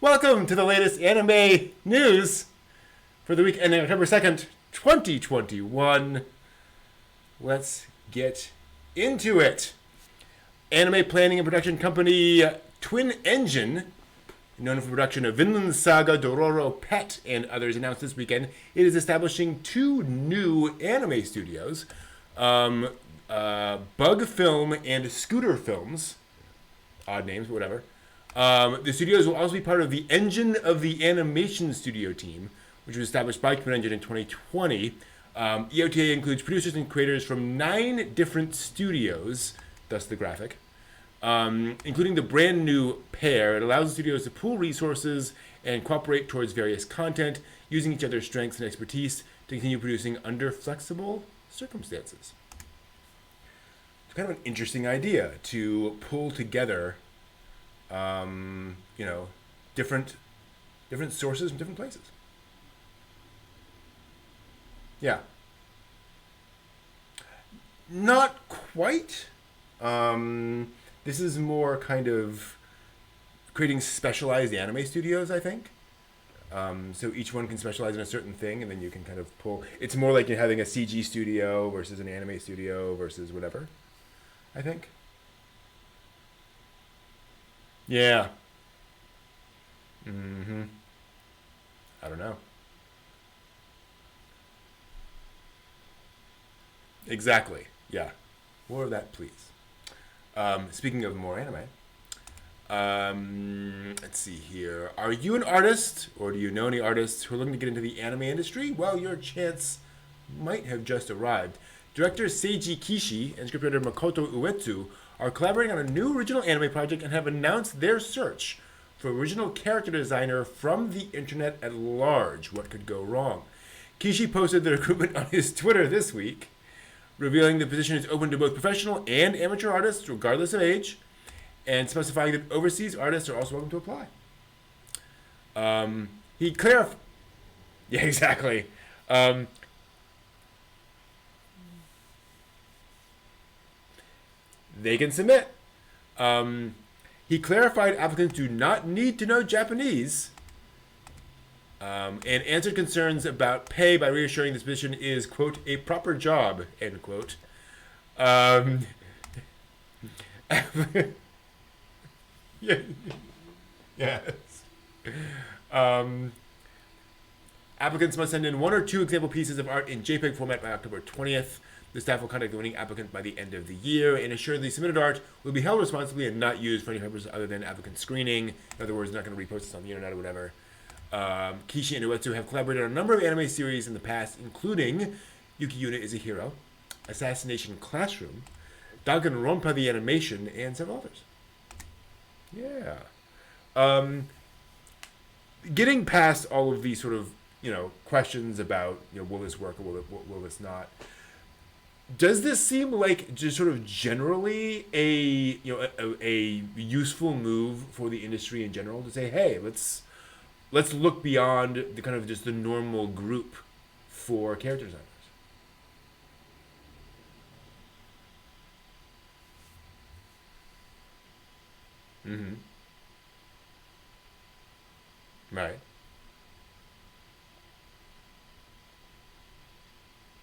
Welcome to the latest anime news for the week ending October 2nd, 2021. Let's get into it. Anime planning and production company Twin Engine, known for production of Vinland Saga, Dororo, Pet, and others, announced this weekend it is establishing two new anime studios, Bug Film and Scooter Films. Odd names, but whatever. The studios will also be part of the Engine of the Animation Studio team, which was established by Twin Engine in 2020. EOTA includes producers and creators from 9 different studios, thus the graphic, including the brand new pair. It allows the studios to pool resources and cooperate towards various content, using each other's strengths and expertise to continue producing under flexible circumstances. It's kind of an interesting idea to pull together, different sources from different places. Yeah. Not quite. This is more kind of creating specialized anime studios, I think. So each one can specialize in a certain thing, and then you can kind of pull. It's more like you're having a CG studio versus an anime studio versus whatever, I think. Yeah. I don't know. Exactly. Yeah. More of that, please. Speaking of more anime, let's see here. Are you an artist, or do you know any artists who are looking to get into the anime industry? Well, your chance might have just arrived. Director Seiji Kishi and scriptwriter Makoto Uezu are collaborating on a new original anime project and have announced their search for original character designer from the internet at large. What could go wrong? Kishi posted the recruitment on his Twitter this week, revealing the position is open to both professional and amateur artists, regardless of age, and specifying that overseas artists are also welcome to apply. He clarified... Yeah, exactly. They can submit. He clarified applicants do not need to know Japanese, and answered concerns about pay by reassuring this position is, quote, a proper job, end quote. Yeah, yes. Applicants must send in 1 or 2 example pieces of art in JPEG format by October 20th. The staff will contact the winning applicant by the end of the year and ensure the submitted art will be held responsibly and not used for any purpose other than applicant screening. In other words, not going to repost this on the internet or whatever. Kishi and Uezu have collaborated on a number of anime series in the past, including Yuki Yuna is a Hero, Assassination Classroom, Danganronpa the Animation, and several others. Yeah. Getting past all of these sort of, questions about, will this work or will this not? Does this seem like just sort of generally a useful move for the industry in general to say, hey, let's look beyond the kind of just the normal group for character designers? Mm-hmm. Right.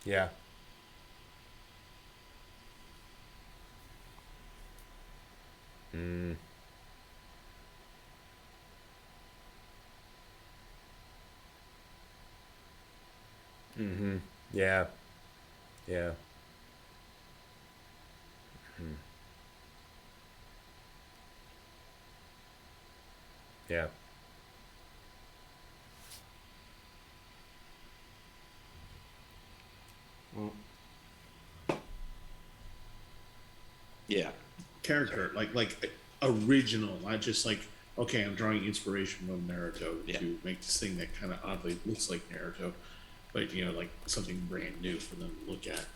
Yeah. Mm. Mm-hmm. Yeah. Yeah. Mm. Yeah. Mm. Yeah. Character, like original, not just like, okay, I'm drawing inspiration from Naruto Yeah. to make this thing that kind of oddly looks like Naruto, but like something brand new for them to look at.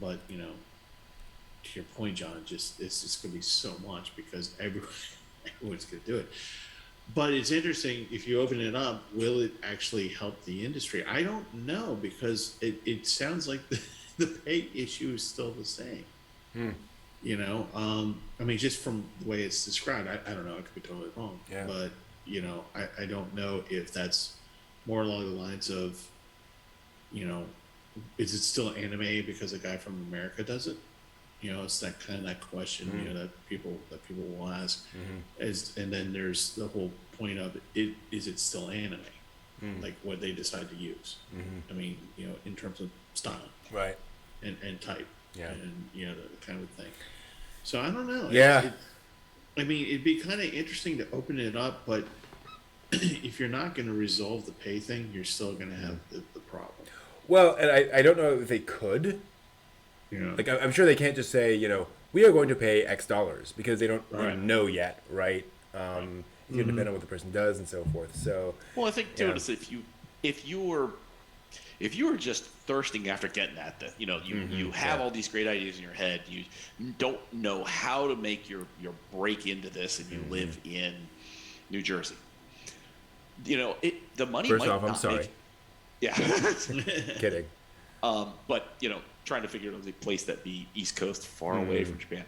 But to your point, John, it's just gonna be so much because everyone's gonna do it. But it's interesting, if you open it up, will it actually help the industry? I don't know, because it sounds like the pay issue is still the same. Mm. I mean, just from the way it's described, I don't know, I could be totally wrong. Yeah. But I don't know if that's more along the lines of, you know, is it still anime because a guy from America does it? It's that kind of that question, that people will ask. And then there's the whole point of it: is it still anime? Like what they decide to use. I mean, in terms of style, Right. and type, Yeah. and the kind of thing. So I don't know. Yeah. I mean, it'd be kind of interesting to open it up, but if you're not going to resolve the pay thing, you're still going to have the problem. Well, and I don't know if they could. Like, I'm sure they can't just say, we are going to pay X dollars, because they don't really Right. know yet, right? It's going to depend on what the person does and so forth. So, Well, I think too, yeah. is if you were just thirsting after getting at that, you have all these great ideas in your head, you don't know how to make your break into this, and you live in New Jersey. The money First might off, I'm not sorry. make. Yeah. Kidding. But trying to figure out a place that be East Coast, far away from Japan.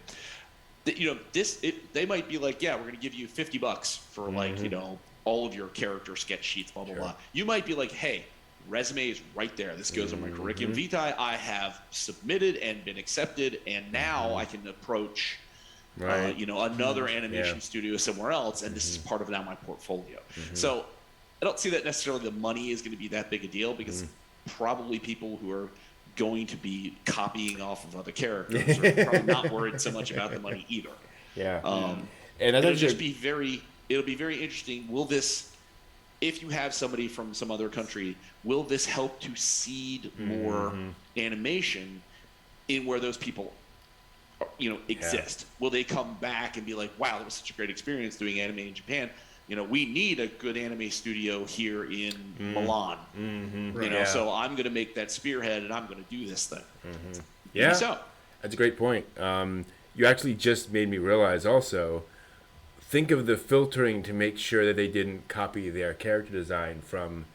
They might be like, yeah, we're going to give you $50 for all of your character sketch sheets, blah blah blah. You might be like, hey, resume is right there. This goes on my curriculum vitae. I have submitted and been accepted, and now I can approach. Right. Another animation studio somewhere else, and this is part of now my portfolio. So I don't see that necessarily the money is going to be that big a deal, because probably people who are going to be copying off of other characters are probably not worried so much about the money either. Yeah. And that's it'll just actually- be very interesting. Will this, if you have somebody from some other country, will this help to seed more animation in where those people exist? Will they come back and be like, wow, that was such a great experience doing anime in Japan? We need a good anime studio here in Milan. So I'm going to make that spearhead, and I'm going to do this thing. Yeah. Maybe so. That's a great point. You actually just made me realize also, think of the filtering to make sure that they didn't copy their character design from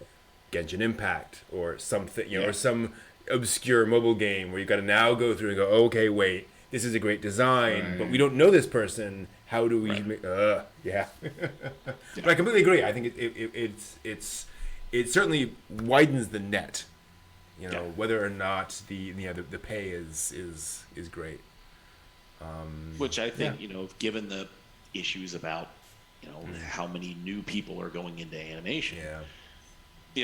Genshin Impact or something, or some obscure mobile game where you've got to now go through and go, okay, wait, this is a great design, but we don't know this person. How do we make? But I completely agree. I think it certainly widens the net. Whether or not the pay is great. Which I think given the issues about how many new people are going into animation. Yeah.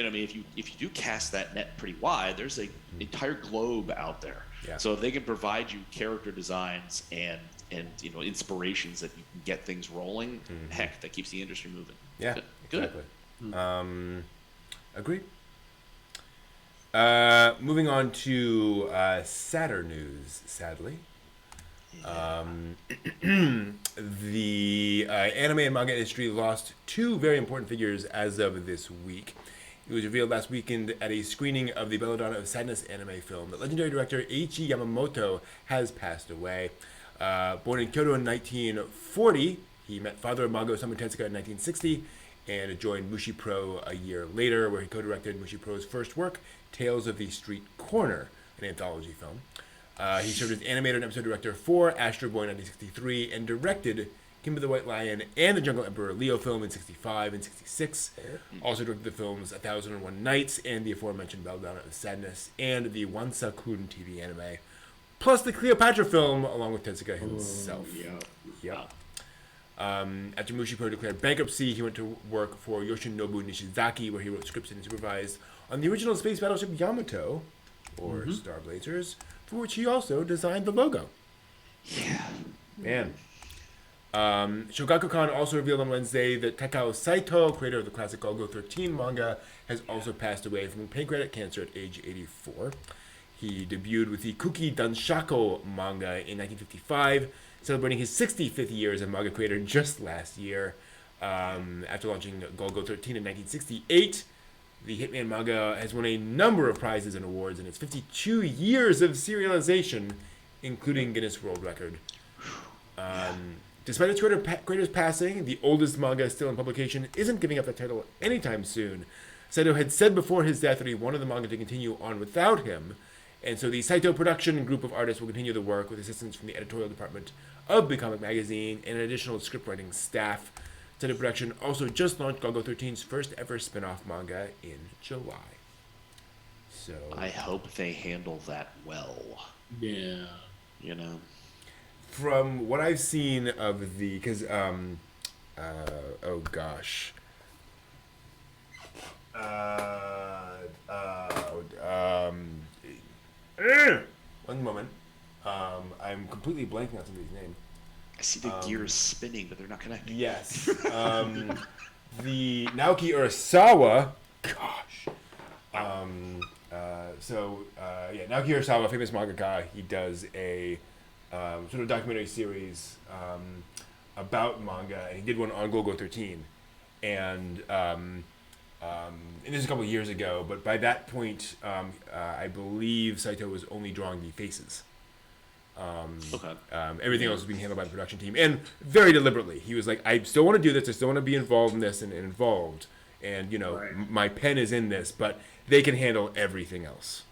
I mean, if you do cast that net pretty wide, there's an entire globe out there. Yeah. So if they can provide you character designs and inspirations that you can get things rolling, heck, that keeps the industry moving. Yeah. Good. Exactly. Agreed. Moving on to sadder news, sadly. The anime and manga industry lost two very important figures as of this week. It was revealed last weekend at a screening of the Belladonna of Sadness anime film that legendary director Eiichi Yamamoto has passed away. Born in Kyoto in 1940, he met father of manga Osamu Tezuka in 1960 and joined Mushi Pro a year later, where he co-directed Mushi Pro's first work, Tales of the Street Corner, an anthology film. He served as animator and episode director for Astro Boy in 1963 and directed Kimba the White Lion and the Jungle Emperor Leo film in 65 and 66. Also directed the films 1001 Nights and the aforementioned Belladonna of Sadness and the Wansakun TV anime, plus the Cleopatra film along with Tezuka himself. Yep. After Mushi Pro declared bankruptcy, he went to work for Yoshinobu Nishizaki, where he wrote scripts and supervised on the original space battleship Yamato, or Star Blazers, for which he also designed the logo. Yeah. Man. Shogakukan also revealed on Wednesday that Takao Saito, creator of the classic Golgo 13 manga, has also passed away from pancreatic cancer at age 84. He debuted with the Kuki Danshako manga in 1955, celebrating his 65th year as a manga creator just last year. After launching Golgo 13 in 1968, the Hitman manga has won a number of prizes and awards in its 52 years of serialization, including Guinness World Record. Despite its creator's passing, the oldest manga still in publication isn't giving up that title anytime soon. Saito had said before his death that he wanted the manga to continue on without him, and so the Saito production group of artists will continue the work with assistance from the editorial department of Big Comic Magazine and an additional scriptwriting staff Saito Production also just launched Golgo 13's first ever spin-off manga in July. So I hope they handle that well. Yeah. You know. From what I've seen of the, because oh gosh. One moment. I'm completely blanking on somebody's name. I see the gears spinning, but they're not connected. Yes. The Naoki Urasawa. Gosh. Naoki Urasawa, famous mangaka, he does a sort of documentary series about manga, and he did one on Golgo 13. And this is a couple of years ago, but by that point, I believe Saito was only drawing the faces. Okay. Everything else was being handled by the production team, and very deliberately. He was like, I still want to do this, I still want to be involved in this and involved. And, Right. my pen is in this, but they can handle everything else.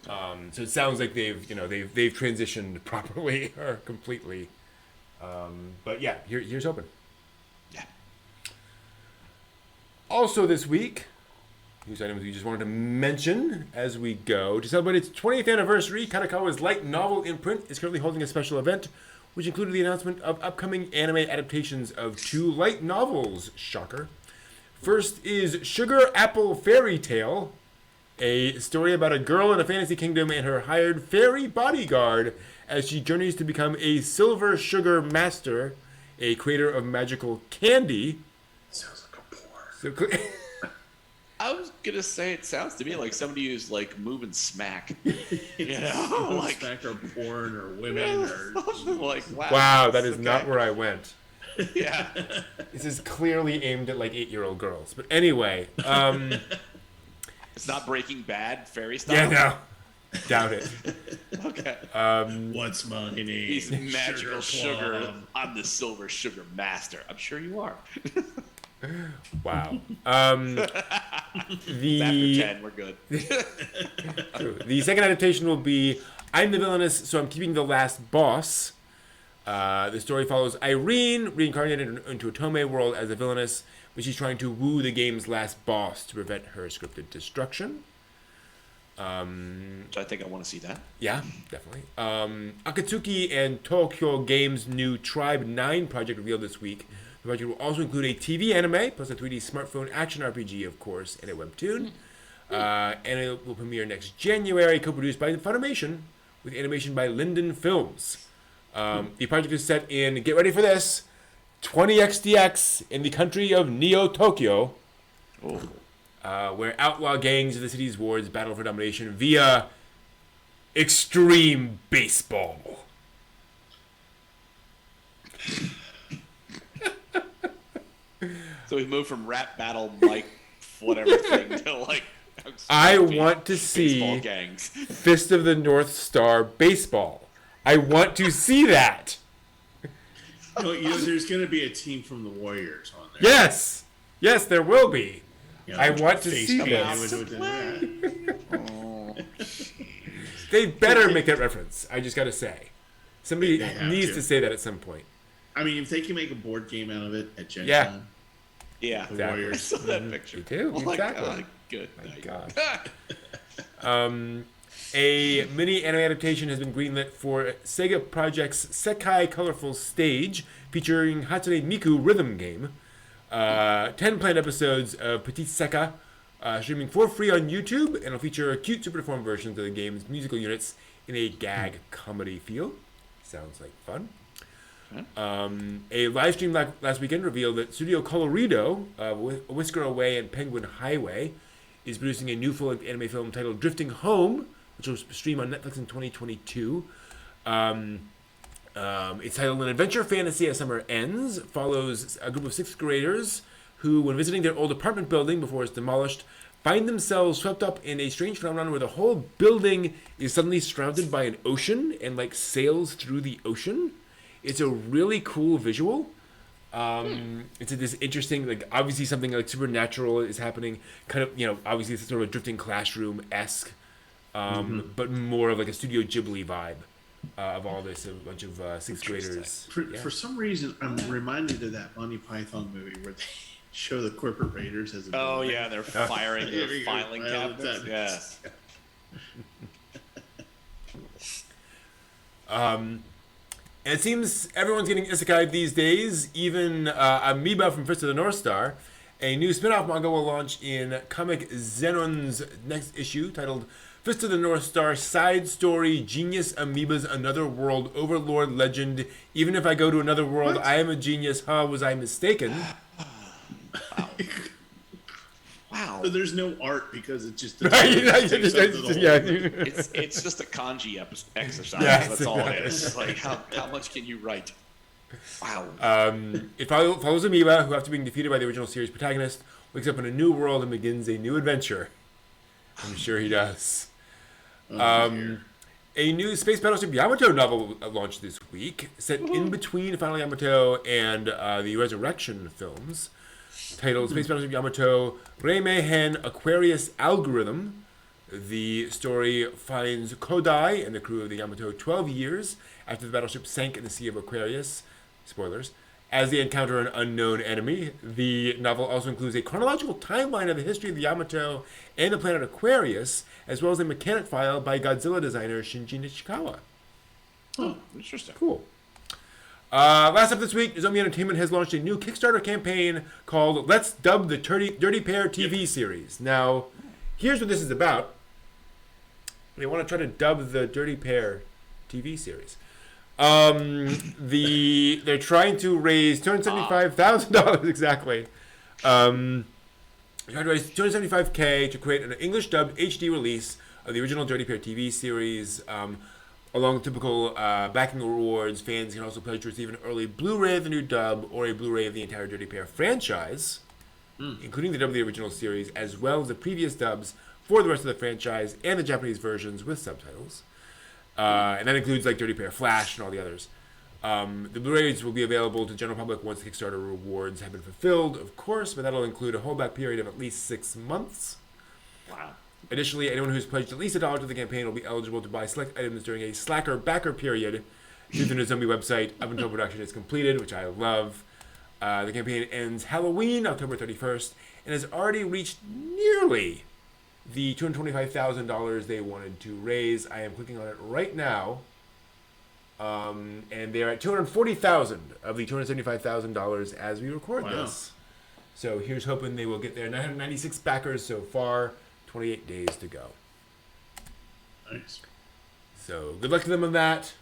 So it sounds like they've transitioned properly or completely. But yeah, here's hoping. Yeah. Also this week, news items we just wanted to mention as we go. To celebrate its 20th anniversary, Kadokawa's light novel imprint is currently holding a special event, which included the announcement of upcoming anime adaptations of 2 light novels. Shocker. First is Sugar Apple Fairy Tale, a story about a girl in a fantasy kingdom and her hired fairy bodyguard as she journeys to become a silver sugar master, a creator of magical candy. Sounds like a porn. So, I was gonna say it sounds to me like somebody who's like moving smack. You know, like Smack or porn or women or something like wow, that is okay. not where I went. Yeah. This is clearly aimed at like 8-year-old girls. But anyway, It's not Breaking Bad fairy style. yeah, no, doubt it. Okay. what's my name? He's magical sugar. Plum. I'm the silver sugar master. I'm sure you are. Wow. After The 10, we're good. the second adaptation will be I'm the Villainess, so I'm keeping the last boss. The story follows Irene, reincarnated into a Tomei world as a villainess, but she's trying to woo the game's last boss to prevent her scripted destruction. So I think I want to see that. Yeah, definitely. Akatsuki and Tokyo Games' new Tribe 9 project revealed this week. The project will also include a TV anime, plus a 3D smartphone action RPG, of course, and a webtoon. And it will premiere next January, co-produced by Funimation, with animation by Linden Films. The project is set in, get ready for this, 20XDX in the country of Neo-Tokyo, where outlaw gangs of the city's wards battle for domination via extreme baseball. So we moved from rap battle, like whatever thing, to like. I want to baseball see gangs. Fist of the North Star baseball. I want to see that. There's going to be a team from the Warriors on there. Yes. Yes, there will be. You know, I want to face see paint this. with that. Oh, They better make that reference. I just got to say. Somebody They have needs to. to say that at some point. I mean, if they can make a board game out of it at Gen Yeah. Con, yeah. the Exactly. I Warriors. saw that picture. You do, Oh my exactly. God. Good My night. God. A mini anime adaptation has been greenlit for Sega Project's Sekai Colorful Stage, featuring Hatsune Miku rhythm game. 10 planned episodes of Petit Seka, streaming for free on YouTube, and will feature cute super deformed versions of the game's musical units in a gag comedy feel. Sounds like fun. A live stream last weekend revealed that Studio Colorido, with Whisker Away and Penguin Highway, is producing a new full-length anime film titled Drifting Home, which will stream on Netflix in 2022. It's titled An Adventure Fantasy as Summer Ends, follows a group of 6th graders who, when visiting their old apartment building before it's demolished, find themselves swept up in a strange phenomenon where the whole building is suddenly surrounded by an ocean and like sails through the ocean. It's a really cool visual. It's this interesting, like obviously something like supernatural is happening. Kind of, obviously it's sort of a drifting classroom-esque, but more of like a Studio Ghibli vibe. of all this. A bunch of sixth graders. For some reason, I'm reminded of that Monty Python movie where they show the corporate raiders as a Oh villain. yeah, they're firing their filing cabinets. Yeah. And it seems everyone's getting isekai these days. Even Amoeba from Fist of the North Star. A new spin-off manga will launch in Comic Zenon's next issue, titled Fist of the North Star Side Story Genius Amoeba's Another World Overlord Legend. Even if I go to another world, I am a genius. Huh, was I mistaken? Wow. So there's no art because it's just Yeah. It's just a kanji exercise. Yeah. That's all it is. Like how much can you write? Wow. It follows Amoeba, who after being defeated by the original series protagonist, wakes up in a new world and begins a new adventure. I'm sure he does. A new Space Battleship Yamato novel launched this week, set in between Final Yamato and the Resurrection films, titled Space Battleship Yamato Reimeihen Aquarius Algorithm. The story finds Kodai and the crew of the Yamato 12 years after the battleship sank in the Sea of Aquarius. Spoilers. As they encounter an unknown enemy, the novel also includes a chronological timeline of the history of the Yamato and the planet Aquarius, as well as a mechanic file by Godzilla designer Shinji Nishikawa. Oh, interesting. Cool. Last up this week, Nozomi Entertainment has launched a new Kickstarter campaign called Let's Dub the Dirty Pair TV series. Now, here's what this is about. They want to try to dub the Dirty Pair TV series. They're trying to raise $275,000 exactly. Trying to raise $275K to create an English dubbed HD release of the original Dirty Pair TV series. Along with typical backing rewards, fans can also pledge to receive an early Blu-ray of the new dub or a Blu-ray of the entire Dirty Pair franchise, including the dub of the original series, as well as the previous dubs for the rest of the franchise and the Japanese versions with subtitles. And that includes like Dirty Pair Flash and all the others. The Blu-rays will be available to the general public once the Kickstarter rewards have been fulfilled, of course, but that'll include a holdback period of at least 6 months. Wow. Additionally, anyone who's pledged at least $1 to the campaign will be eligible to buy select items during a Slacker backer period through the Nozomi website up until production is completed, which I love. The campaign ends Halloween, October 31st, and has already reached nearly the $225,000 they wanted to raise. I am clicking on it right now, and they're at $240,000 of the $275,000 as we record this. So here's hoping they will get there. 996 backers so far. 28 days to go. Nice. So good luck to them on that.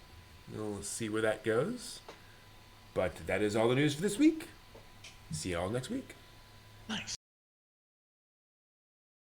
We'll see where that goes. But that is all the news for this week. See you all next week. Nice.